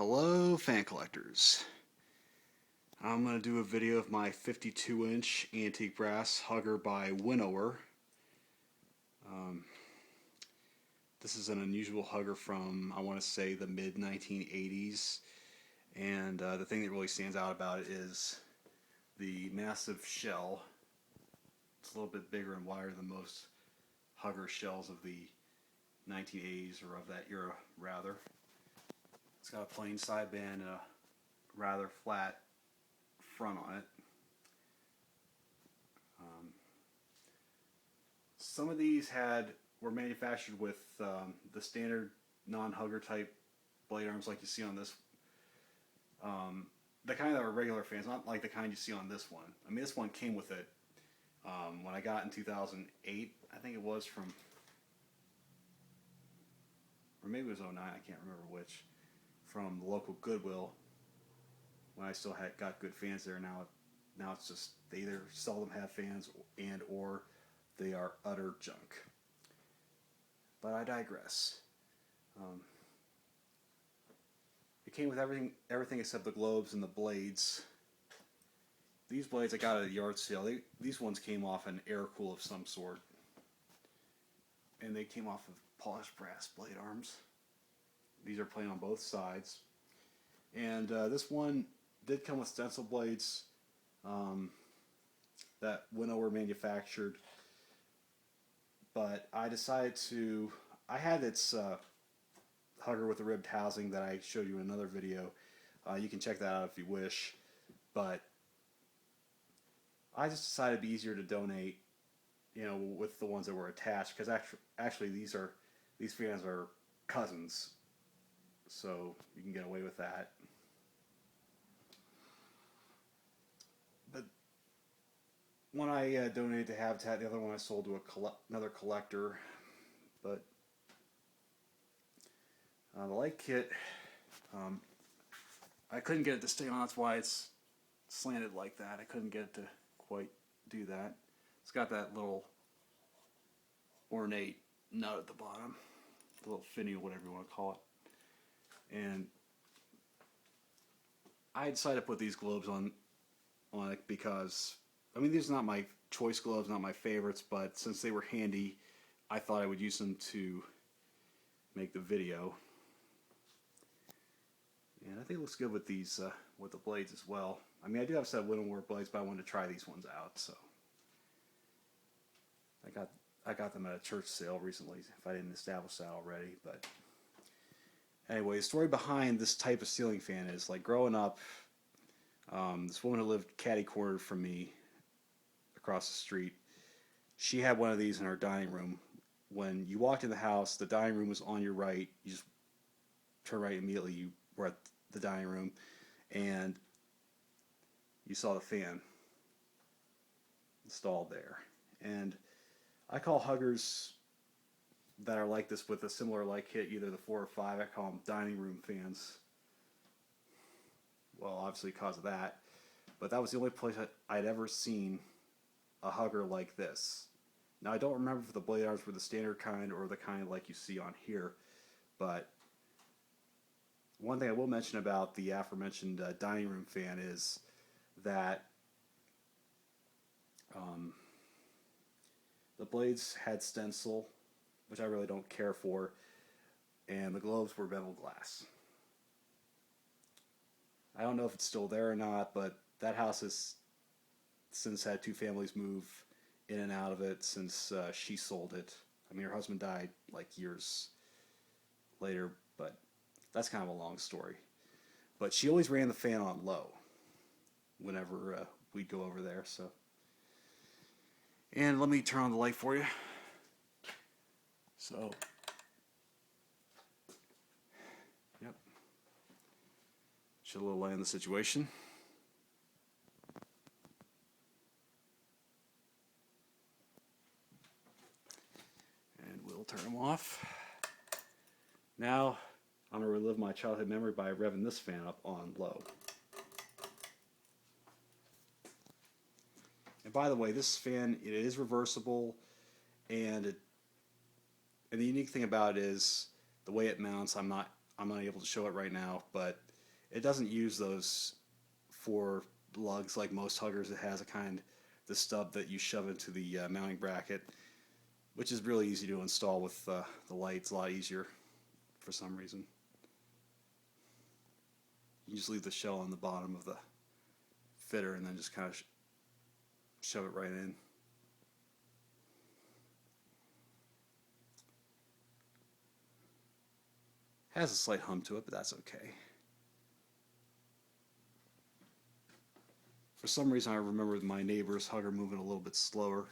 Hello, fan collectors. I'm going to do a video of my 52-inch antique brass hugger by Winnower. Um, this is an unusual hugger from, I want to say, the mid-1980s. And the thing that really stands out about it is the massive shell. It's a little bit bigger and wider than most hugger shells of the 1980s, or of that era, rather. It's got a plain sideband and a rather flat front on it. Some of these were manufactured with the standard non-hugger type blade arms like you see on this. The kind that are regular fans, not like the kind you see on this one. I mean, this one came with it when I got it in 2008. I think it was from, or maybe it was '09. I can't remember which. From the local Goodwill, when I still got good fans there. Now it's just they either seldom have fans or they are utter junk. But I digress. It came with everything except the globes and the blades. These blades I got at a yard sale. These ones came off an air cool of some sort, and they came off of polished brass blade arms. These are plain on both sides. And this one did come with stencil blades that Winnower manufactured. But I decided I had its hugger with the ribbed housing that I showed you in another video. You can check that out if you wish. But I just decided it'd be easier to donate, with the ones that were attached. Because actually these fans are cousins. So you can get away with that. But one I donated to Habitat, the other one I sold to another collector. But the light kit, I couldn't get it to stay on. That's why it's slanted like that. I couldn't get it to quite do that. It's got that little ornate nut at the bottom, the little finial, whatever you want to call it. And I decided to put these globes on it because, I mean, these are not my choice globes, not my favorites, but since they were handy, I thought I would use them to make the video. And I think it looks good with these, with the blades as well. I mean, I do have a set of Winnower blades, but I wanted to try these ones out, so I got them at a church sale recently, if I didn't establish that already. But anyway, the story behind this type of ceiling fan is, like, growing up, this woman who lived catty-cornered from me across the street, she had one of these in her dining room. When you walked in the house, the dining room was on your right. You just turn right immediately. You were at the dining room, and you saw the fan installed there. And I call huggers that are like this with a similar light kit, either the 4 or 5, I call them dining room fans. Well, obviously because of that. But that was the only place I'd ever seen a hugger like this. Now, I don't remember if the blade arms were the standard kind or the kind like you see on here. But one thing I will mention about the aforementioned dining room fan is that the blades had stencil, which I really don't care for, and the globes were beveled glass. I don't know if it's still there or not, but that house has since had 2 families move in and out of it since she sold it. I mean, her husband died like years later, but that's kind of a long story. But she always ran the fan on low whenever we'd go over there. So, and let me turn on the light for you. So, yep. Shed a little light on the situation. And we'll turn them off. Now, I'm going to relive my childhood memory by revving this fan up on low. And by the way, this fan, it is reversible, and the unique thing about it is the way it mounts. I'm I'm unable to show it right now, but it doesn't use those four lugs like most huggers. It has the stub that you shove into the mounting bracket, which is really easy to install with the lights. A lot easier for some reason. You just leave the shell on the bottom of the fitter and then just kind of shove it right in. Has a slight hum to it, but that's okay. For some reason I remember my neighbor's hugger moving a little bit slower,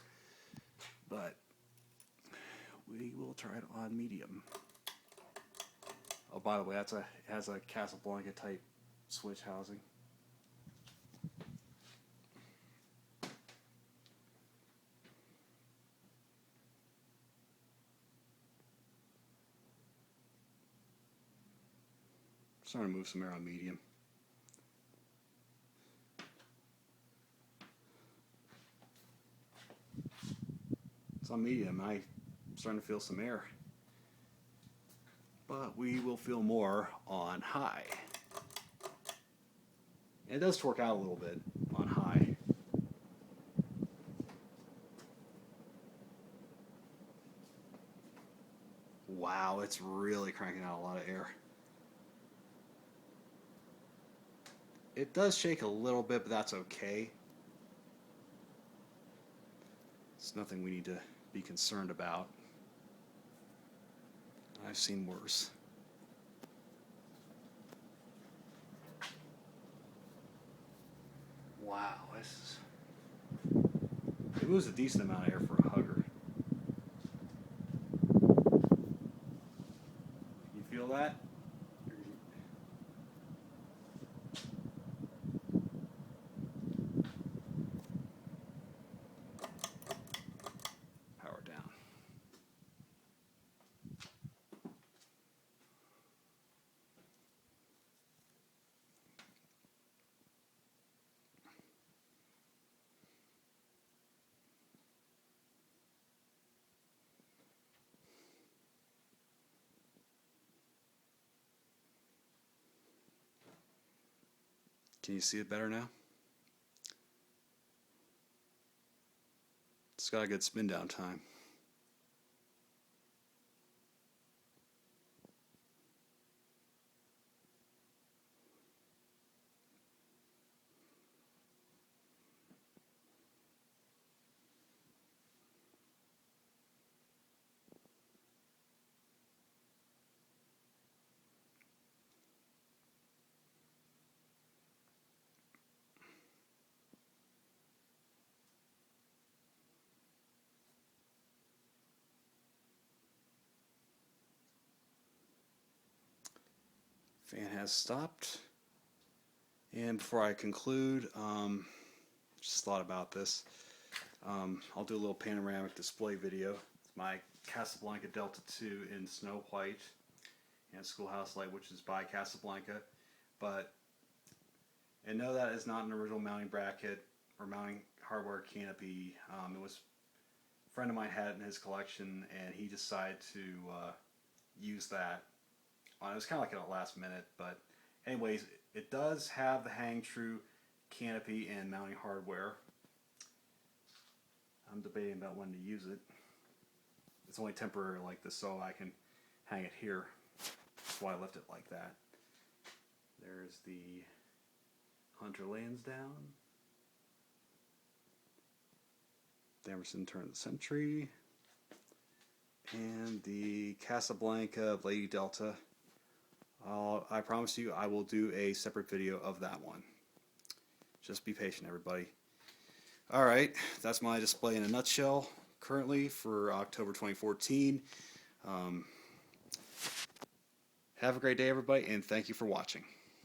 but we will try it on medium. Oh, by the way, it has a Casablanca type switch housing. Starting to move some air on medium. It's on medium. I'm starting to feel some air. But we will feel more on high. And it does torque out a little bit on high. Wow, it's really cranking out a lot of air. It does shake a little bit, but that's okay. It's nothing we need to be concerned about. I've seen worse. Wow, it moves a decent amount of air for a hugger. You feel that? Power down. Can you see it better now? It's got a good spin down time. Fan has stopped. And before I conclude, just thought about this. I'll do a little panoramic display video. It's my Casablanca Delta 2 in Snow White and Schoolhouse Light, which is by Casablanca. And no, that is not an original mounting bracket or mounting hardware canopy. It was a friend of mine had it in his collection, and he decided to use that. It was kind of like at the last minute, but anyways, it does have the hang true canopy and mounting hardware. I'm debating about when to use it. It's only temporary like this, so I can hang it here. That's why I left it like that. There's the Hunter Lansdowne. The Emerson Turn of the Century. And the Casablanca Lady Delta. I promise you I will do a separate video of that one. Just be patient, everybody. Alright, that's my display in a nutshell currently for October 2014. Have a great day, everybody, and thank you for watching.